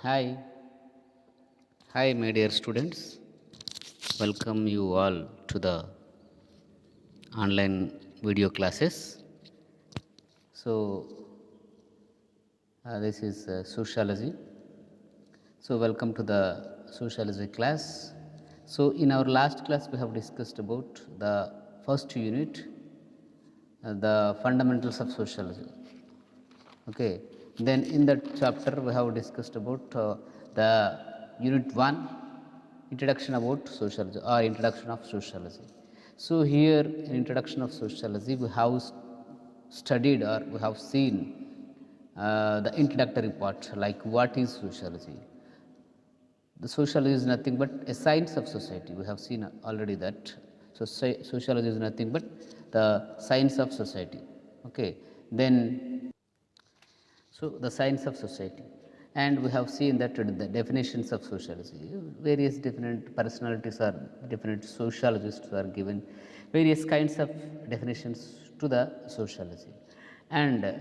Hi, hi, my dear students. Welcome you all to the online video classes. So, this is sociology. So, welcome to the sociology class. So, in our last class, we have discussed about the first unit, the fundamentals of sociology. Okay. Then, in that chapter, we have discussed about the unit 1, introduction about sociology or introduction of sociology. So here in introduction of sociology we have studied or we have seen the introductory part, like what is sociology. The sociology is nothing but a science of society. We have seen already that. So sociology is nothing but the science of society. Okay. Then so, the science of society, and we have seen that the definitions of sociology, various different personalities or different sociologists are given various kinds of definitions to the sociology, and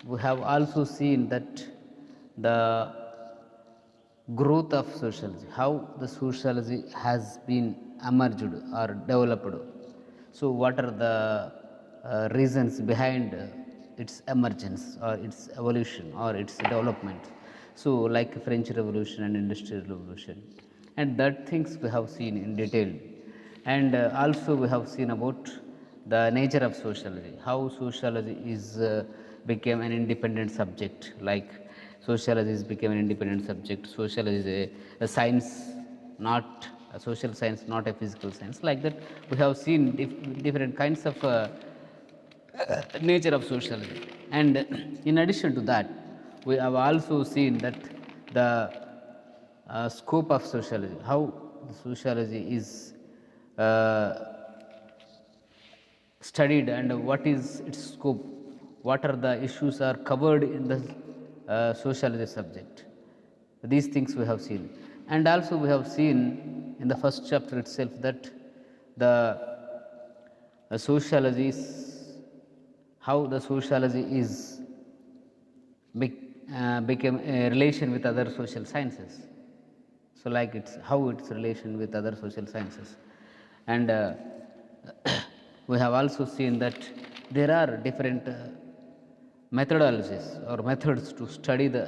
we have also seen that the growth of sociology, how the sociology has been emerged or developed. So, what are the reasons behind its emergence or its evolution or its development? So, like French Revolution and Industrial Revolution, and that things we have seen in detail, and also we have seen about the nature of sociology, how sociology is became an independent subject, like sociology is became an independent subject. Sociology is a science, not a social science, not a physical science. Like that, we have seen different kinds of nature of sociology. And in addition to that, we have also seen that the scope of sociology, how the sociology is uh, studied and what is its scope, what are the issues are covered in the sociology subject. These things we have seen, and also we have seen in the first chapter itself that the sociology is how the sociology is became a relation with other social sciences. So, like it's how its relation with other social sciences, and we have also seen that there are different methodologies or methods to study the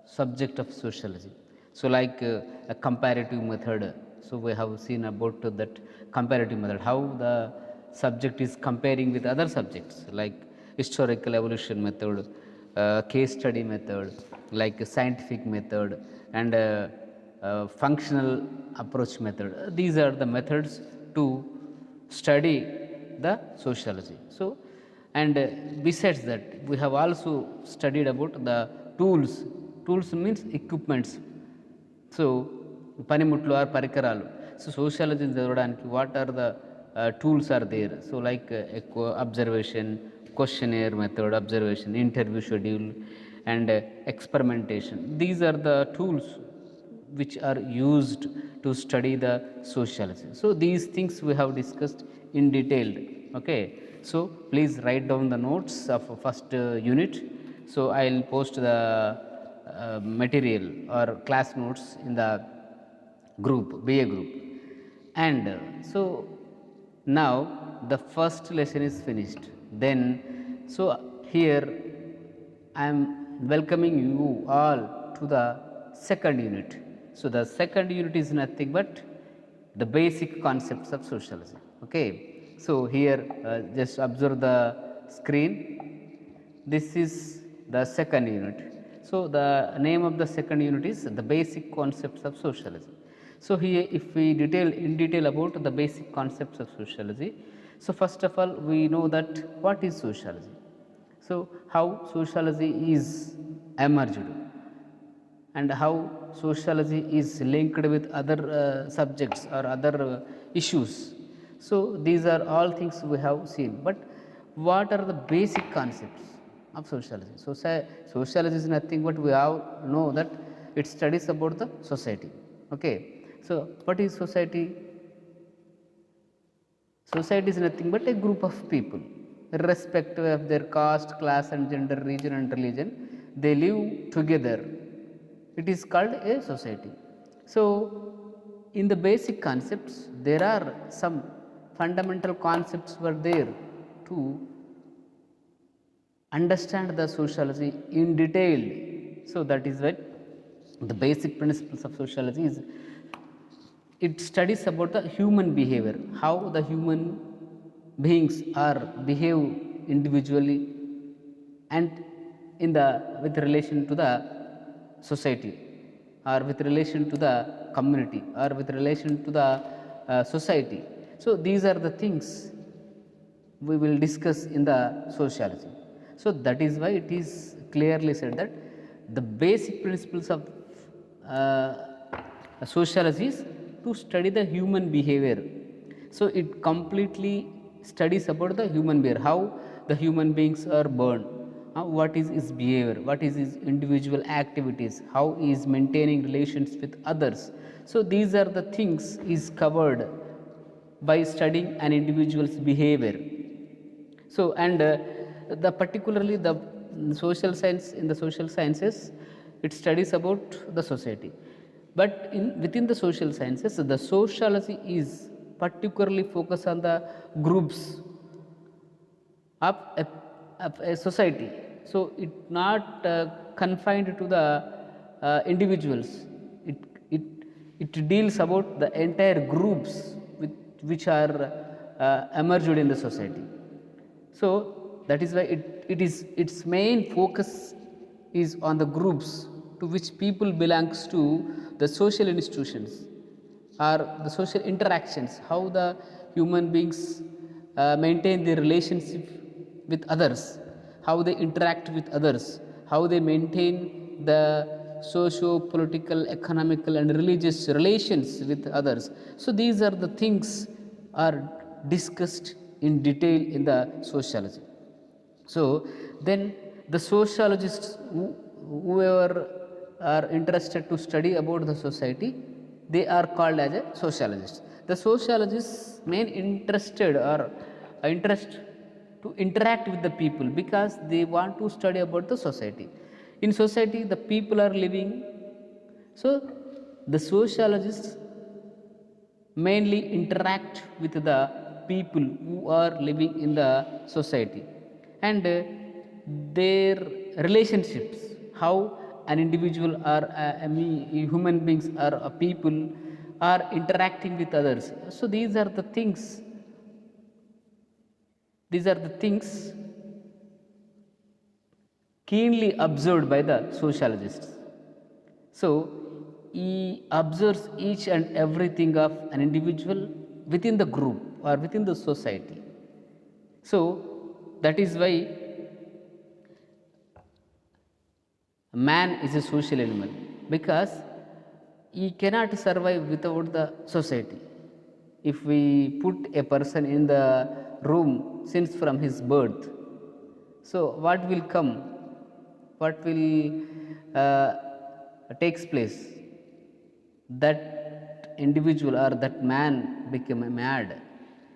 subject of sociology. So, like a comparative method. So, we have seen about that comparative method, how the subject is comparing with other subjects, like historical evolution method, case study method, like a scientific method, and functional approach method. These are the methods to study the sociology. So, and besides that, we have also studied about the tools. Tools means equipments. So, పనిముట్లు or పరికరాలు. So సోషియాలజీని చదవడానికి what are the tools are there. So like ఎక్కువ observation, questionnaire method, observation, interview schedule, and experimentation. These are the tools which are used to study the sociology. So these things we have discussed in detail. Okay. So please write down the notes of first unit. So I'll post the material or class notes in the group, BA group. And so now the first lesson is finished. Then so here I am welcoming you all to the second unit. So the second unit is nothing but the basic concepts of sociology. Okay. So here just observe the screen. This is the second unit. So the name of the second unit is the basic concepts of sociology. So here if we detail in detail about the basic concepts of sociology. So first of all we know that what is sociology. So how sociology is emerged and how sociology is linked with other subjects or other issues. So these are all things we have seen, but what are the basic concepts of sociology? So sociology is nothing but we have know that it studies about the society. Okay. So what is society? Society is nothing but a group of people, irrespective of their caste, class, and gender, region, and religion. they live together. It is called a society. So, in the basic concepts, there are some fundamental concepts were there to understand the sociology in detail. So, that is what the basic principles of sociology is. It studies about the human behavior, how the human beings are behave individually and in the with relation to the society, or with relation to the community, or with relation to the society. So these are the things we will discuss in the sociology. So that is why it is clearly said that the basic principles of sociology is to study the human behavior. So it completely studies about the human behavior, how the human beings are born, what is his behavior, what is his individual activities, how he is maintaining relations with others. So these are the things is covered by studying an individual's behavior. So and the particularly the social science, in the social sciences, it studies about the society, but within the social sciences the sociology is particularly focused on the groups of a society. So it not confined to the individuals. It, it, it deals about the entire groups which are emerged in the society. So that is why its main focus is on the groups to which people belongs to, the social institutions or the social interactions, how the human beings maintain their relationship with others, how they interact with others, how they maintain the socio-political, economical and religious relations with others. So these are the things are discussed in detail in the sociology. So then the sociologists whoever are interested to study about the society, they are called as a sociologist. The sociologists main interested or interest to interact with the people because they want to study about the society. In society the people are living, so the sociologists mainly interact with the people who are living in the society and their relationships, how an individual or human beings or people are interacting with others. So these are the things keenly observed by the sociologists. So he observes each and everything of an individual within the group or within the society. So that is why man is a social animal, because he cannot survive without the society. If we put a person in the room since from his birth, so what will come, what will takes place, that individual or that man become mad.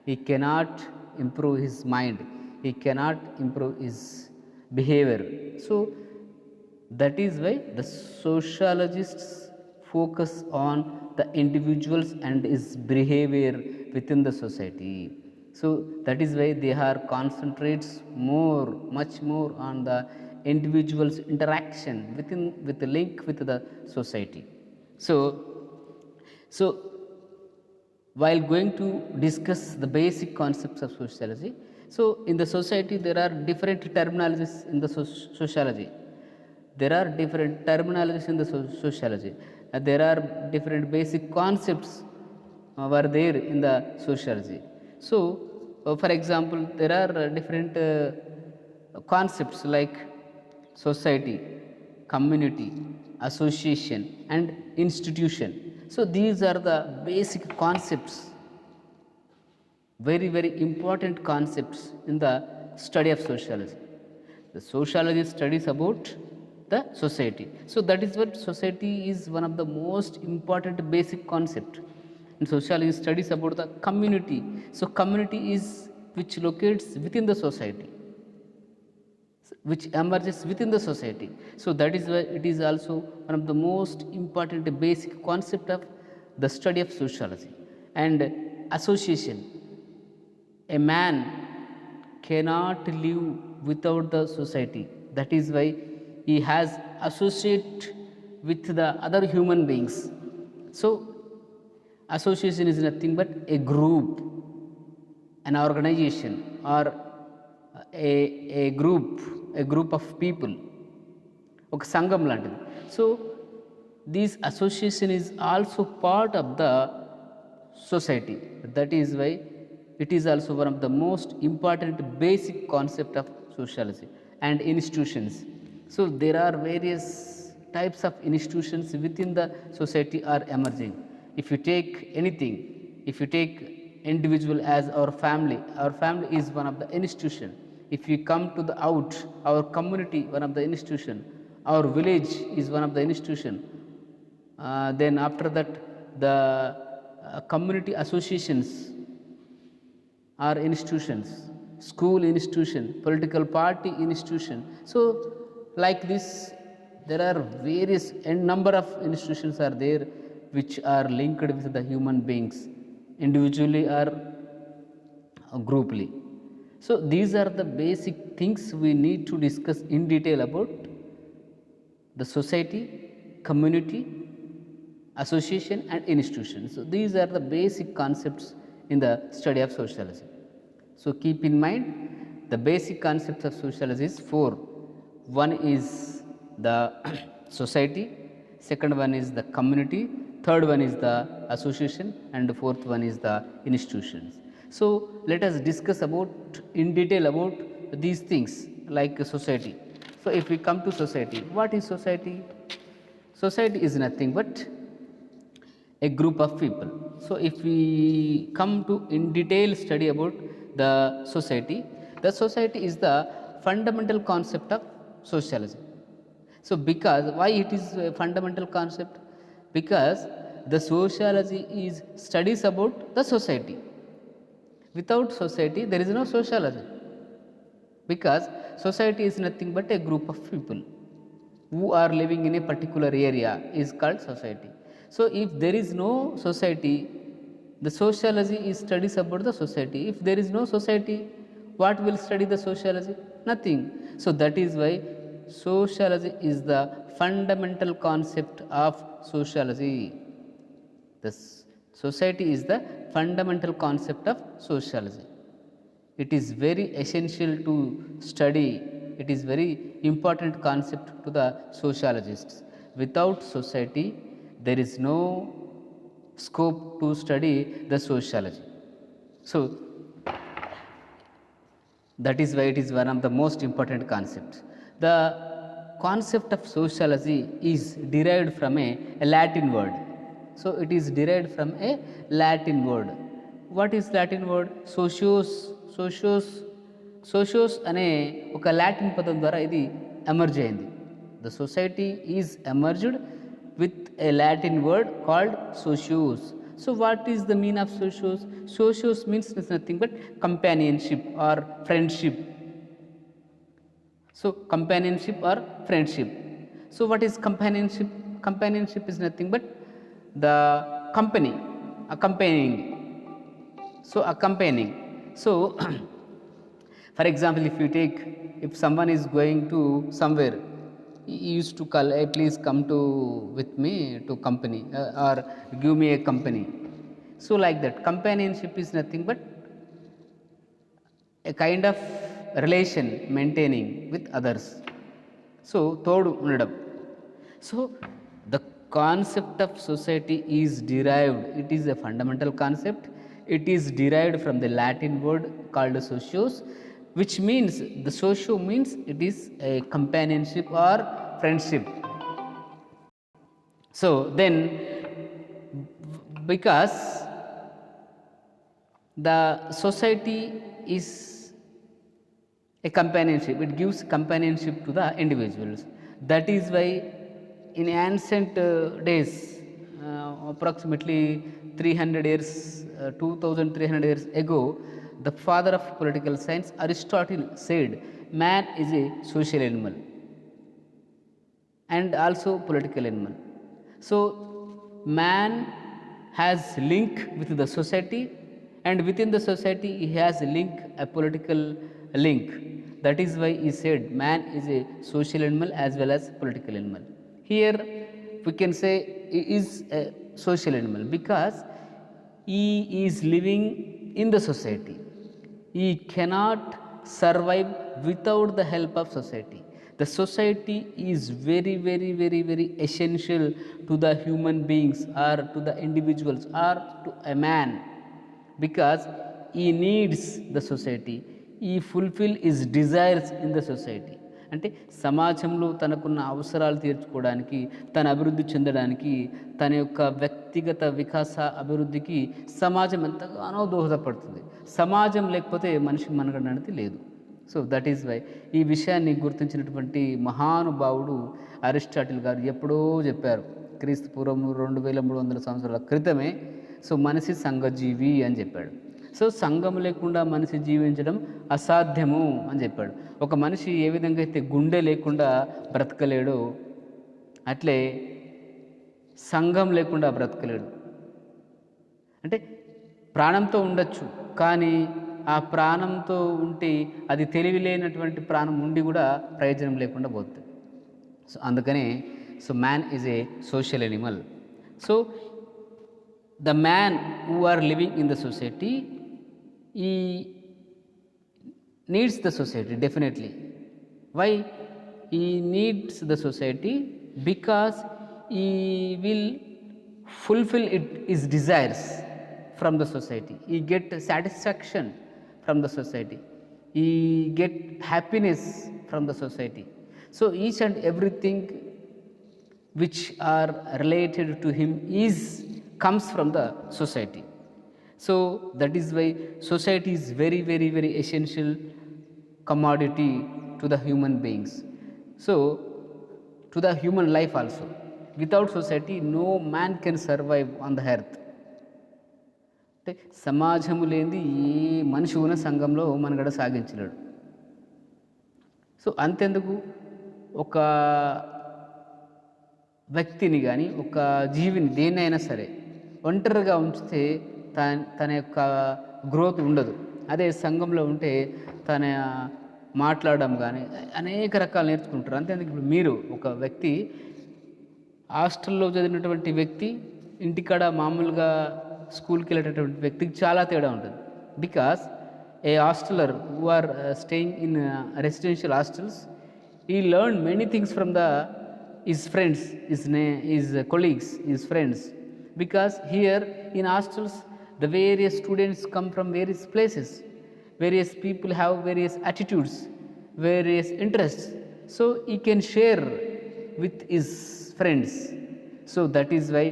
He cannot improve his mind, he cannot improve his behavior. So that is why the sociologists focus on the individuals and his behavior within the society. So that is why they are concentrates more, much more on the individual's interaction with the link with the society. So while going to discuss the basic concepts of sociology, so in the society there are different terminologies in the sociology. There are different terminologies in the sociology. There are different basic concepts were there in the sociology. So for example, there are different concepts like society, community, association and institution. So these are the basic concepts, very very important concepts in the study of sociology. The sociology studies about the society. So that is what society is one of the most important basic concept. And sociology studies about the community. So community is which locates within the society. which emerges within the society. So that is why it is also one of the most important basic concept of the study of sociology. And association, a man cannot live without the society. That is why he has associate with the other human beings. So association is nothing but a group, an organization, or a group of people, ఒక సంఘం లాంటిది. So this association is also part of the society. That is why it is also one of the most important basic concept of sociology. And institutions, so there are various types of institutions within the society are emerging. If you take anything, if you take individual as our family is one of the institution. If we come to the out, our community one of the institution, our village is one of the institution. Then after that, the community associations are institutions, school institution, political party institution. So like this, there are various number of institutions are there which are linked with the human beings individually or grouply. So these are the basic things we need to discuss in detail about the society, community, association and institution. So these are the basic concepts in the study of sociology. So keep in mind the basic concepts of sociology is four. One is the society, second one is the community, third one is the association, and the fourth one is the institutions. So let us discuss about in detail about these things like society. So if we come to society, what is society? Society is nothing but a group of people. So if we come to in detail study about the society is the fundamental concept of socialism. So because why it is a fundamental concept? Because the sociology is studies about the society. Without society there is no sociology, because society is nothing but a group of people who are living in a particular area is called society. So if there is no society, the sociology is studies about the society. If there is no society, what will study the sociology? Nothing. So that is why sociology is the fundamental concept of sociology. This society is the fundamental concept of sociology. It is very essential to study. It is very important concept to the sociologists. Without society, there is no scope to study the sociology. So that is why it is one of the most important concepts. The concept of sociology is derived from a Latin word. So it is derived from a Latin word. What is Latin word? Socios అనే ఒక Latin పదం ద్వారా ఇది emerge అయింది. The society is emerged with a Latin word called socios. So what is the meaning of socios? Socios means nothing but companionship or friendship. So companionship or friendship. So what is companionship? Companionship is nothing but the company, accompanying. So accompanying. So for example, if someone is going to somewhere, he used to call, hey, please come to with me to company or give me a company. So like that, companionship is nothing but a kind of relation maintaining with others. So thodu undadam. So the concept of society is derived, it is a fundamental concept. It is derived from the Latin word called socios, which means the socio means it is a companionship or friendship. So then, because the society is a companionship, it gives companionship to the individuals. That is why in ancient days, approximately 300 years, 2300 years ago, the father of political science Aristotle said man is a social animal and also political animal. So man has link with the society, and within the society he has a link, a political link. That is why he said man is a social animal as well as political animal. Here we can say he is a social animal because he is living in the society. He cannot survive without the help of society. The society is very, very, very, very essential to the human beings or to the individuals or to a man, because he needs the society. He fulfill his desires in the society. అంటే సమాజంలో తనకున్న అవసరాలు తీర్చుకోవడానికి, తన అభివృద్ధి చెందడానికి, తన యొక్క వ్యక్తిగత వికాస అభివృద్ధికి సమాజం ఎంతగానో దోహదపడుతుంది. సమాజం లేకపోతే మనిషి మనుగడ అనేది లేదు. సో దట్ ఈజ్ వై ఈ విషయాన్ని గుర్తించినటువంటి మహానుభావుడు అరిస్టాటిల్ గారు ఎప్పుడో చెప్పారు, క్రీస్తు పూర్వం 2300 సంవత్సరాల క్రితమే. సో మనిషి సంఘజీవి అని చెప్పాడు. సో సంఘం లేకుండా మనిషి జీవించడం అసాధ్యము అని చెప్పాడు. ఒక మనిషి ఏ విధంగా అయితే గుండె లేకుండా బ్రతకలేడో అట్లే సంఘం లేకుండా బ్రతకలేడు. అంటే ప్రాణంతో ఉండొచ్చు, కానీ ఆ ప్రాణంతో ఉంటే అది తెలివి లేనటువంటి ప్రాణం ఉండి కూడా ప్రయోజనం లేకుండా పోతుంది. సో అందుకనే so man is a social animal. So the man who are living in the society, he needs the society definitely. Why he needs the society? Because he will fulfill his desires from the society. He get satisfaction from the society. He get happiness from the society. So each and everything which are related to him comes from the society. So that is why society is very, very, very essential commodity to the human beings. So to the human life also. Without society no man can survive on the earth. అంటే సమాజము లేనిది ఏ మనిషి ఉన్న సంఘంలో మనగడ సాగించలేడు. So అంతెందుకు, ఒక వ్యక్తిని కానీ ఒక జీవిని దేన్నైనా సరే ఒంటరిగా ఉంచితే తన యొక్క గ్రోత్ ఉండదు. అదే సంఘంలో ఉంటే తన మాట్లాడడం కానీ అనేక రకాలు నేర్చుకుంటారు. అంతేందుకు ఇప్పుడు మీరు ఒక వ్యక్తి హాస్టల్లో చదివినటువంటి వ్యక్తి ఇంటికాడ మామూలుగా స్కూల్కి వెళ్ళేటటువంటి వ్యక్తికి చాలా తేడా ఉంటుంది. Because a hosteller who are staying in residential hostels, he learned many things from his friends, his colleagues, his friends. Because here in hostels the various students come from various places, various people have various attitudes, various interests, so he can share with his friends. So that is why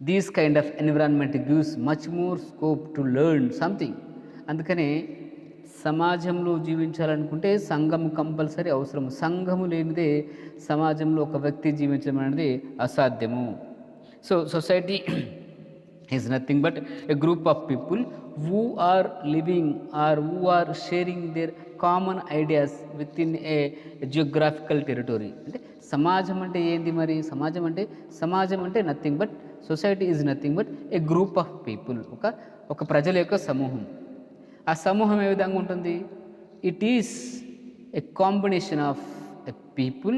this kind of environment gives much more scope to learn something. అందుకనే సమాజంలో జీవించాలనుకుంటే సంఘం compulsory అవసరం. సంఘము లేనిదే సమాజంలో ఒక వ్యక్తి జీవించడం అనేది అసాధ్యము. So society is nothing but a group of people who are living or who are sharing their common ideas within a geographical territory. అంటే సమాజం అంటే ఏంది మరి? సమాజం అంటే nothing but, society is nothing but a group of people, ఒక ప్రజల యొక్క సమూహం. ఆ సమూహం ఏ విధంగా ఉంటుంది? It is a combination of a people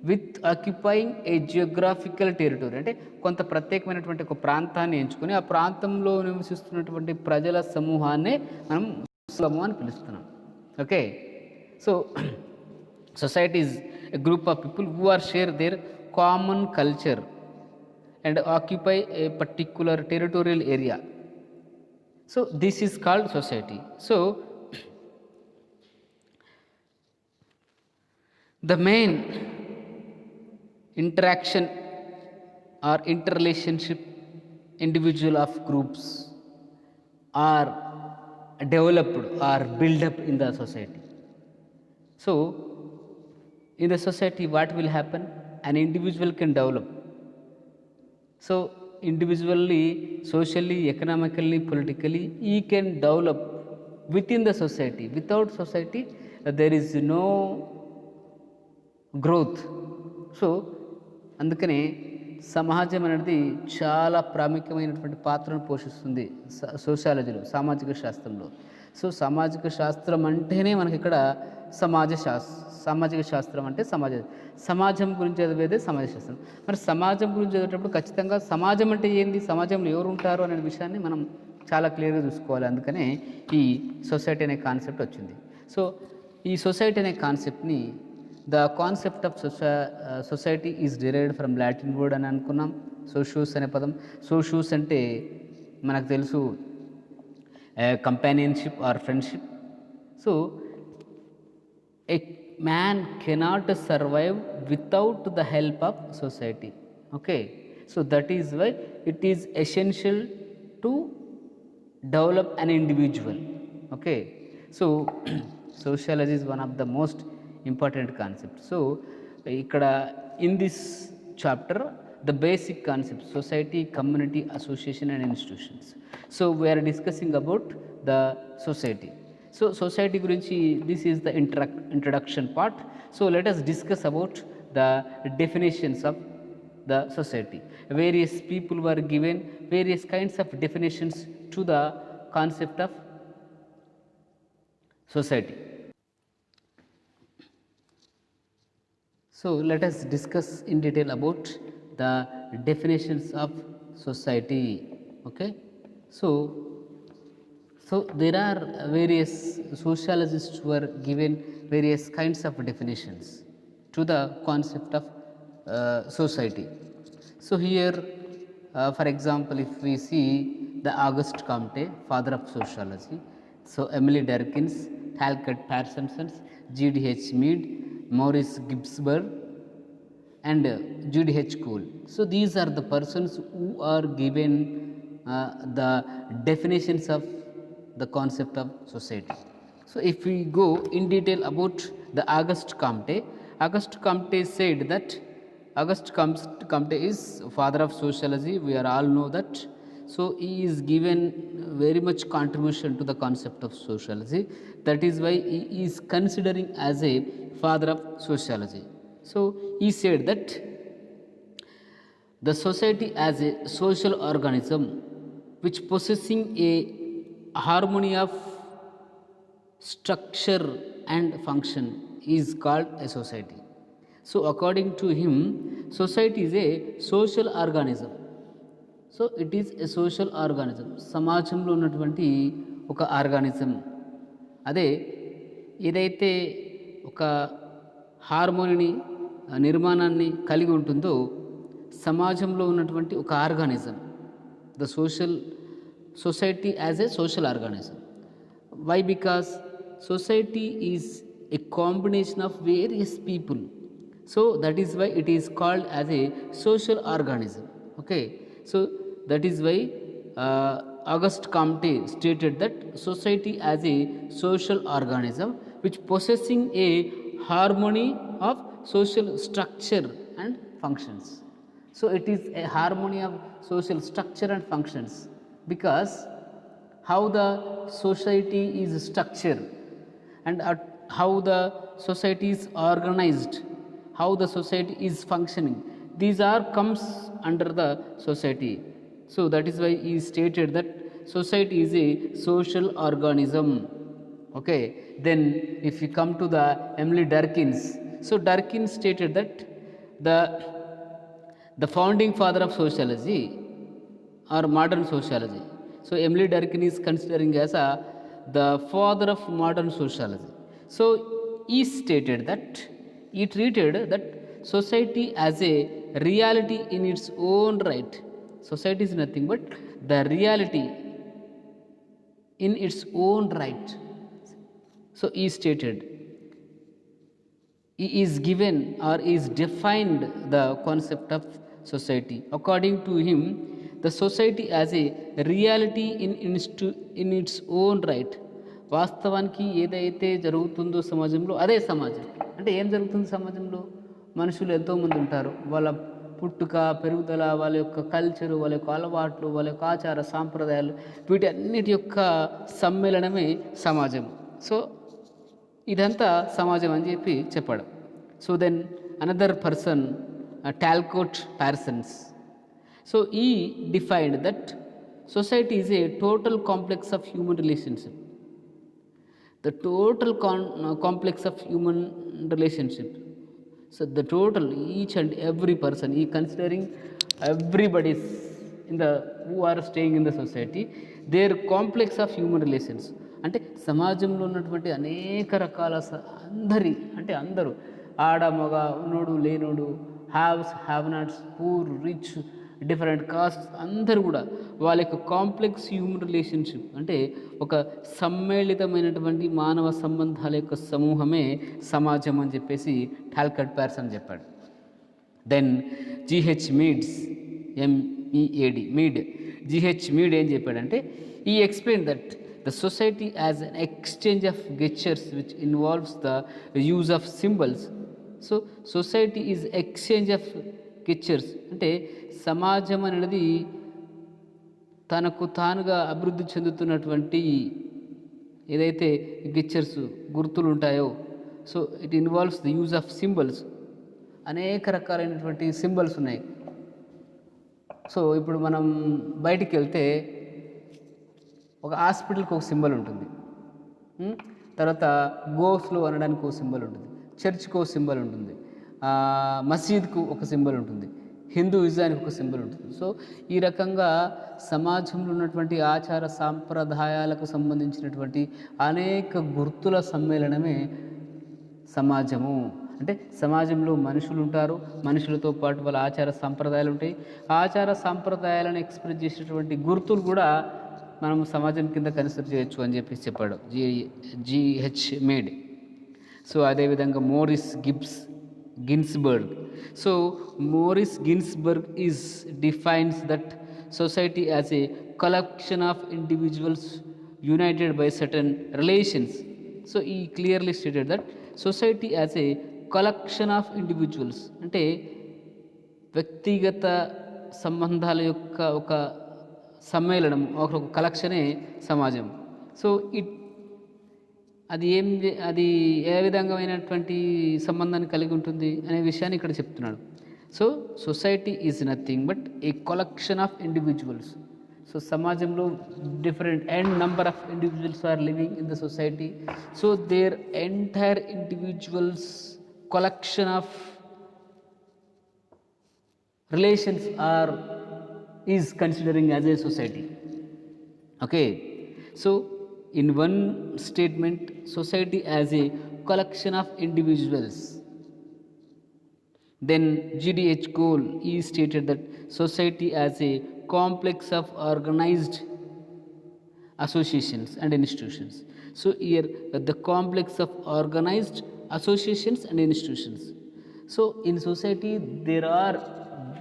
with occupying A geographical territory. అంటే కొంత ప్రత్యేకమైనటువంటి ఒక ప్రాంతాన్ని ఎంచుకొని ఆ ప్రాంతంలో నివసిస్తున్నటువంటి ప్రజల సమూహాన్నే మనం సమూహం అని పిలుస్తున్నాం. Okay, so society is a group of people who are share their common culture and occupy a particular territorial area. So this is called society. So the main interaction or interrelationship individual of groups are developed or built up in the society. So in the society what will happen? An individual can develop. So individually, socially, economically, politically, he can develop within the society. Without society, there is no growth. So అందుకనే సమాజం అనేది చాలా ప్రాముఖ్యమైనటువంటి పాత్రను పోషిస్తుంది సోషాలజీలో, సామాజిక శాస్త్రంలో. So సామాజిక శాస్త్రం అంటేనే మనకి ఇక్కడ సామాజిక శాస్త్రం అంటే సమాజం గురించి చదివేదే సమాజ శాస్త్రం. మరి సమాజం గురించి చదివేటప్పుడు ఖచ్చితంగా సమాజం అంటే ఏంది, సమాజంలో ఎవరు ఉంటారు అనే విషయాన్ని మనం చాలా క్లియర్గా చూసుకోవాలి. అందుకనే ఈ సొసైటీ అనే కాన్సెప్ట్ వచ్చింది. సో ఈ సొసైటీ అనే కాన్సెప్ట్ని, the concept of society is derived from Latin word అని అనుకున్నాం, సోషియోస్ అనే పదం. సోషియోస్ అంటే మనకు తెలుసు companionship or friendship. So a man cannot survive without the help of society. Okay, so that is why it is essential to develop an individual. Okay, so sociology is one of the most important concepts. So ikkada in this chapter the basic concepts: society, community, association and institutions. So we are discussing about the society. So society gurinchi, this is the introduction part. So let us discuss about the definitions of the society. Various people were given various kinds of definitions to the concept of society. So let us discuss in detail about the definitions of society. Okay, so there are various sociologists who are given various kinds of definitions to the concept of society. So here for example, if we see the Auguste Comte, father of sociology, so Emily Durkheim, Talcott Parsons, G.D.H. Mead, Maurice Ginsburg and G.D.H. Cole. So these are the persons who are given the definitions of the concept of society. So if we go in detail about the Auguste Comte said that Auguste Comte is father of sociology. We are all know that. So he is given very much contribution to the concept of sociology. That is why he is considering as a father of sociology. So he said that the society as a social organism which possessing a harmony of structure and function is called a society. So according to him, society is a social organism. So it is a social organism. సమాజంలో ఉన్నటువంటి ఒక organism. అదే ఏదైతే ఒక హార్మోనిని, నిర్మాణాన్ని కలిగి ఉంటుందో సమాజంలో ఉన్నటువంటి ఒక organism, the society as a social organism. Why? Because society is a combination of various people. So that is why it is called as a social organism. Okay, so that is why Auguste Comte stated that society as a social organism which possessing a harmony of social structure and functions. So it is a harmony of social structure and functions, because how the society is structured and how the society is organized, how the society is functioning, these are comes under the society. So that is why he stated that society is a social organism. Okay, then if you come to the Emily Durkheim, so Durkheim stated that the founding father of sociology or modern sociology. So Emily Durkheim is considering as the father of modern sociology. So he stated that he treated that society as a reality in its own right. Society is nothing but the reality in its own right. So he stated, he is given or is defined the concept of society. According to him, the society as a reality in its own right. వాస్తవానికి ఏదైతే జరుగుతుందో సమాజంలో అదే సమాజం. అంటే ఏం జరుగుతుంది సమాజంలో? మనుషులు ఎంతోమంది ఉంటారు. వాళ్ళ పుట్టుక, పెరుగుదల, వాళ్ళ యొక్క కల్చరు, వాళ్ళ యొక్క అలవాట్లు, వాళ్ళ యొక్క ఆచార సాంప్రదాయాలు, వీటి అన్నిటి యొక్క సమ్మేళనమే సమాజం. సో ఇదంతా సమాజం అని చెప్పి చెప్పాడు. So then another person, Talcott Parsons. So he defined that society is a total complex of human relationship. The total complex of human relationship. So the total, each and every person, he considering everybody in the who are staying in the society, their complex of human relations. అంటే సమాజంలో ఉన్నటువంటి అనేక రకాల అందరి, అంటే అందరూ, ఆడ మగ, ఉన్నోడు లేనోడు, haves have nots, poor rich, different cost, అందరూ కూడా వాళ్ళ యొక్క కాంప్లెక్స్ హ్యూమన్ రిలేషన్షిప్, అంటే ఒక సమ్మిళితమైనటువంటి మానవ సంబంధాల యొక్క సమూహమే సమాజం అని చెప్పేసి టాల్కట్ పార్సన్ చెప్పాడు. Then G H Meads, M E A D, Mead, G H Mead ఏం చెప్పాడంటే, he explain that the society as an exchange of gestures which involves the use of symbols. So society is exchange of gestures, అంటే సమాజం అనేది తనకు తానుగా అభివృద్ధి చెందుతున్నటువంటి ఏదైతే గెస్చర్స్, గుర్తులు ఉంటాయో, so it involves the use of symbols. అనేక రకాలైనటువంటి సింబల్స్ ఉన్నాయి. సో ఇప్పుడు మనం బయటికి వెళ్తే ఒక హాస్పిటల్కి ఒక సింబల్ ఉంటుంది, తర్వాత గోస్లో అనడానికి ఒక సింబల్ ఉంటుంది, చర్చ్కి ఒక సింబల్ ఉంటుంది, మసీద్కు ఒక సింబల్ ఉంటుంది, హిందూయిజానికి ఒక సింబల్ ఉంటుంది. సో ఈ రకంగా సమాజంలో ఉన్నటువంటి ఆచార సాంప్రదాయాలకు సంబంధించినటువంటి అనేక గుర్తుల సమ్మేళనమే సమాజము. అంటే సమాజంలో మనుషులు ఉంటారు, మనుషులతో పాటు వాళ్ళ ఆచార సాంప్రదాయాలు ఉంటాయి. ఆచార సాంప్రదాయాలను ఎక్స్ప్రెస్ చేసేటువంటి గుర్తులు కూడా మనం సమాజం కింద కన్సిడర్ చేయొచ్చు అని చెప్పేసి చెప్పాడు జిహెచ్ మేడ్. సో అదేవిధంగా Morris Ginsburg. So Morris Ginsburg defines that society as a collection of individuals united by certain relations. So he clearly stated that society as a collection of individuals, అంటే వ్యక్తిగత సంబంధాల యొక్క ఒక సమ్మేళనం, ఒక కలెక్షనే సమాజం. So అది ఏ విధంగామైనటువంటి సంబంధాన్ని కలిగి ఉంటుంది అనే విషయాన్ని ఇక్కడ చెప్తున్నాడు. So society is nothing but a collection of individuals. So సమాజంలో different and number of individuals are living in the society. So their entire individuals collection of relations is considering as a society. Okay, so in one statement, society as a collection of individuals. Then GDH Cole, he stated that society as a complex of organized associations and institutions. So here the complex of organized associations and institutions. So in society there are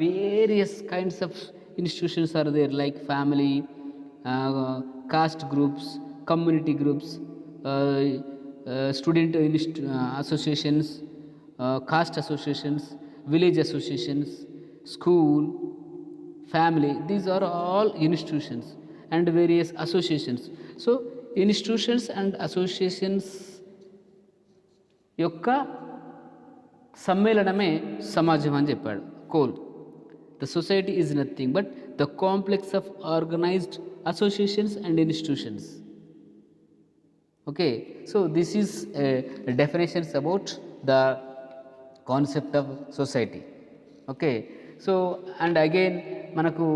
various kinds of institutions are there, like family, caste groups, community groups, student associations, caste associations, village associations, school, family. These are all institutions and various associations. So institutions and associations యొక్క సమ్మేళనమే సమాజం అని చెప్పాడు coal. The society is nothing but the complex of organised associations and institutions. Okay, so this is definitions about the concept of society. Okay, so and again మనకు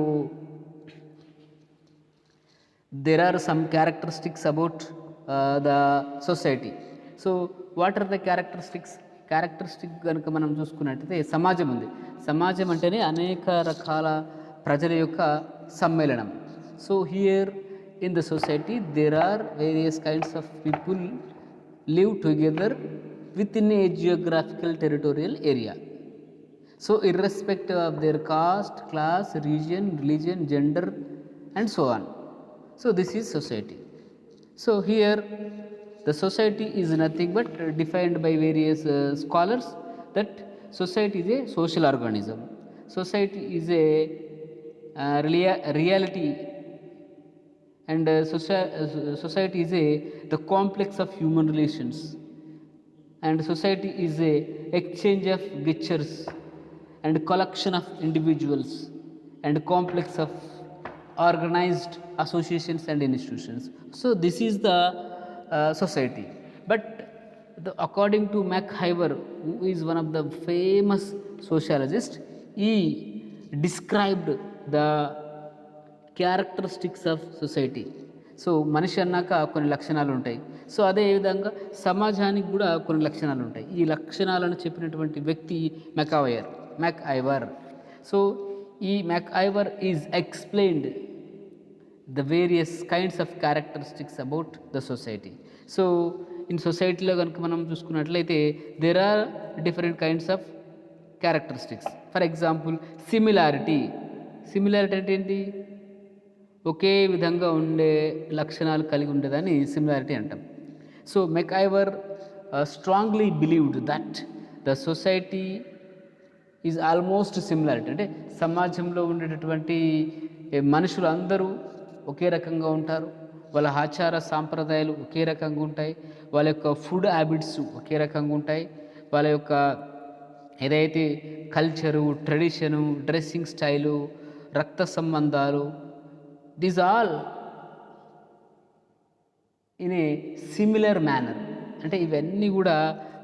there are some characteristics about the society. So what are the characteristics? కనుక మనం చూసుకున్నట్టయితే సమాజం ఉంది. సమాజం అంటేనే అనేక రకాల ప్రజల యొక్క సమ్మేళనం. So here in the society there are various kinds of people live together within a geographical territorial area. So irrespective of their caste, class, region, religion, gender and so on. So this is society. So here the society is nothing but defined by various scholars that society is a social organism. Society is a reality, and society is the complex of human relations and society is a exchange of gestures and collection of individuals and complex of organized associations and institutions. So this is the society. But according to MacIver, who is one of the famous sociologists, he described the characteristics of society. So మనిషి అన్నాక కొన్ని లక్షణాలు ఉంటాయి. So అదేవిధంగా సమాజానికి కూడా కొన్ని లక్షణాలు ఉంటాయి. ఈ లక్షణాలను చెప్పినటువంటి వ్యక్తి MacIver. సో ఈ MacIver is explained the various kinds of characteristics about the society. So in సొసైటీలో కనుక మనం చూసుకున్నట్లయితే there are different kinds of characteristics. For example similarity అంటే ఏంటి? ఒకే విధంగా ఉండే లక్షణాలు కలిగి ఉండేదాన్ని సిమిలారిటీ అంటాం. So MacIver strongly believed that the society is almost similarity. అంటే సమాజంలో ఉండేటటువంటి మనుషులు అందరూ ఒకే రకంగా ఉంటారు, వాళ్ళ ఆచార సాంప్రదాయాలు ఒకే రకంగా ఉంటాయి, వాళ్ళ యొక్క ఫుడ్ హ్యాబిట్స్ ఒకే రకంగా ఉంటాయి, వాళ్ళ యొక్క ఏదైతే కల్చరు, ట్రెడిషను, డ్రెస్సింగ్ స్టైలు, రక్త సంబంధాలు, these all in a similar manner. అంటే ఇవన్నీ కూడా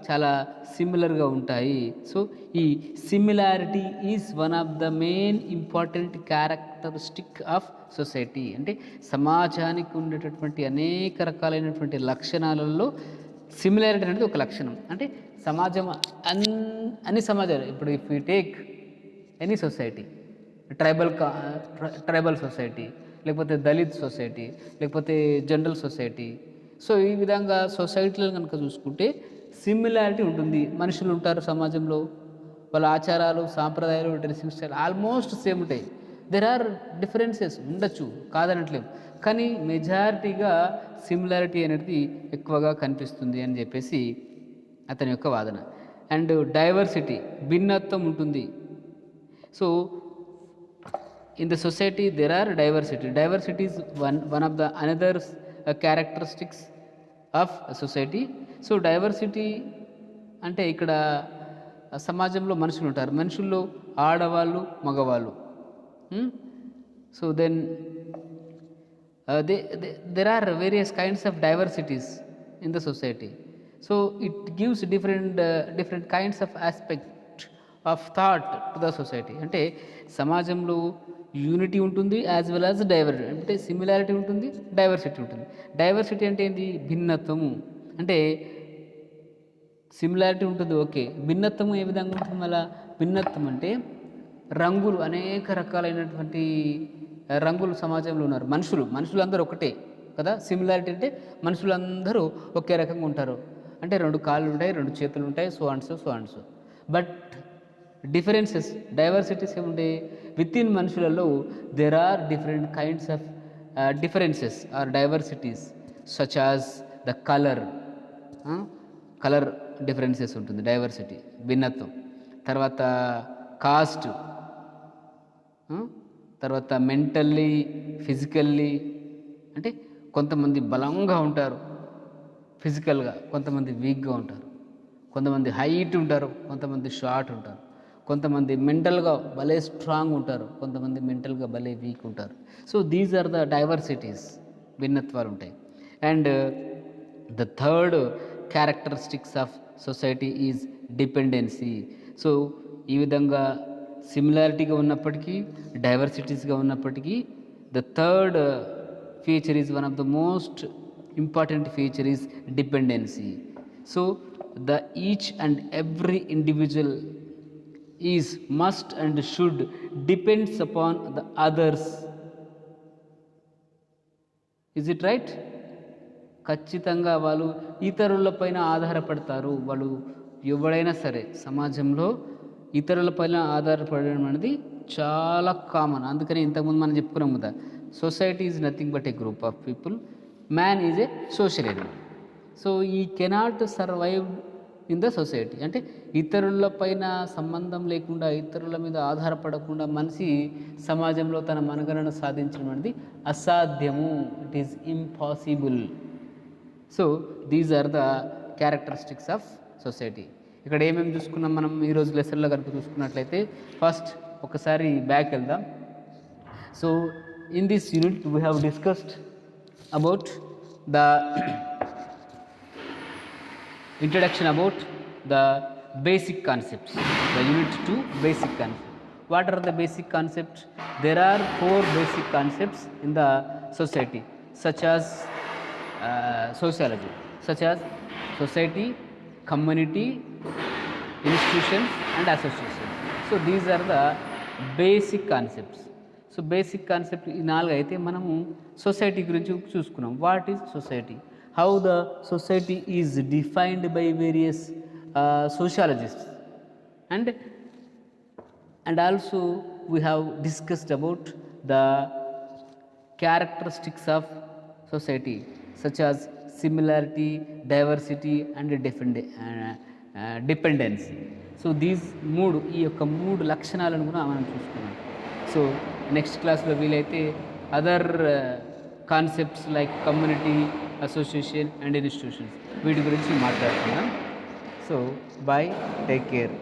చాలా సిమిలర్గా ఉంటాయి. సో ఈ similarity is one of the main important characteristic of society. అంటే సమాజానికి ఉండేటటువంటి అనేక రకాలైనటువంటి లక్షణాలలో సిమిలారిటీ అనేది ఒక లక్షణం. అంటే సమాజం అన్ని సమాజాలు, ఇప్పుడు if you take any society, tribal society, లేకపోతే దళిత్ సొసైటీ, లేకపోతే జనరల్ సొసైటీ, సో ఈ విధంగా సొసైటీలో కనుక చూసుకుంటే సిమిలారిటీ ఉంటుంది. మనుషులు ఉంటారు సమాజంలో, వాళ్ళ ఆచారాలు, సాంప్రదాయాలు, డ్రెస్సింగ్ స్టైల్ ఆల్మోస్ట్ సేమ్ ఉంటాయి. దెర్ ఆర్ డిఫరెన్సెస్ ఉండొచ్చు, కాదనట్లేము, కానీ మెజారిటీగా సిమిలారిటీ అనేది ఎక్కువగా కనిపిస్తుంది అని చెప్పేసి అతని యొక్క వాదన. అండ్ డైవర్సిటీ, భిన్నత్వం ఉంటుంది. So in the society there are diversity is one of the another characteristics of a society. So diversity అంటే ఇక్కడ సమాజంలో మనుషులు ఉంటారు, మనుషుల్లో ఆడవాళ్ళు, మగవాళ్ళు. So then there are various kinds of diversities in the society. So it gives different kinds of aspect of thought to the society. అంటే సమాజంలో యూనిటీ ఉంటుంది, యాజ్ వెల్ యాజ్ డైవర్సిటీ. అంటే సిమిలారిటీ ఉంటుంది, డైవర్సిటీ ఉంటుంది. డైవర్సిటీ అంటే ఏంటి? భిన్నత్వము. అంటే similarity ఉంటుంది, ఓకే, భిన్నత్వము ఏ విధంగా ఉంటుంది? మళ్ళీ భిన్నత్వం అంటే రంగులు, అనేక రకాలైనటువంటి రంగులు సమాజంలో ఉన్నారు. మనుషులందరూ ఒకటే కదా. సిమిలారిటీ అంటే మనుషులందరూ ఒకే రకంగా ఉంటారు. అంటే 2 కాళ్ళు ఉంటాయి, 2 చేతులు ఉంటాయి, so and so. But differences, diversities ఏముంటాయి? విత్ ఇన్ మనుషులలో there are different kinds of differences or diversities, such as the colour differences ఉంటుంది, డైవర్సిటీ, భిన్నత్వం. తర్వాత కాస్ట్, తర్వాత మెంటల్లీ, ఫిజికల్లీ. అంటే కొంతమంది బలంగా ఉంటారు ఫిజికల్గా, కొంతమంది వీక్గా ఉంటారు, కొంతమంది హైట్ ఉంటారు, కొంతమంది షార్ట్ ఉంటారు, కొంతమంది మెంటల్గా భలే స్ట్రాంగ్ ఉంటారు, కొంతమంది మెంటల్గా భలే వీక్ ఉంటారు. So these are the diversities, భిన్నత్వాలు ఉంటాయి. And the third characteristics of society is dependency. So ఈ విధంగా సిమిలారిటీగా ఉన్నప్పటికీ, డైవర్సిటీస్గా ఉన్నప్పటికీ, the third feature is one of the most important feature is dependency. So the each and every individual is must and should depends upon the others. Is it right? ఖచ్చితంగా వాళ్ళు ఇతరులపైన ఆధారపడతారు. వాళ్ళు ఎవడైనా సరే సమాజంలో ఇతరులపైన ఆధారపడడం అనేది చాలా కామన్. అందుకని ఇంతకుముందు మనం చెప్పుకున్నాం కదా, society is nothing but a group of people, man is a social animal. So he cannot survive in the society. అంటే ఇతరుల పైన సంబంధం లేకుండా, ఇతరుల మీద ఆధారపడకుండా మనిషి సమాజంలో తన మనుగడను సాధించడం అనేది అసాధ్యము. It is impossible. So these are the characteristics of society. ఇక్కడ ఏమేమి చూసుకున్నాం మనం ఈరోజు లెసన్లో కనుక చూసుకున్నట్లయితే, ఫస్ట్ ఒకసారి బ్యాక్ వెళ్దాం. So in this unit we have discussed about the introduction about the basic concepts, the unit 2 basic concepts. What are the basic concepts? There are 4 basic concepts in the society, such as sociology, such as society, community, institutions and association. So these are the basic concepts. So basic concept ఈ 4 అయితే మనము society గురించి చూసుకున్నాం. What is society? How the society is defined by various sociologists, and also we have discussed about the characteristics of society, such as similarity, diversity and dependency. So these ఈ యొక్క 3 లక్షణాలను కూడా మనం చూసుకున్నాం. సో నెక్స్ట్ క్లాస్లో వీలైతే other concepts like community, association and institutions వీటి గురించి మాట్లాడుకుందాం. So bye, take care.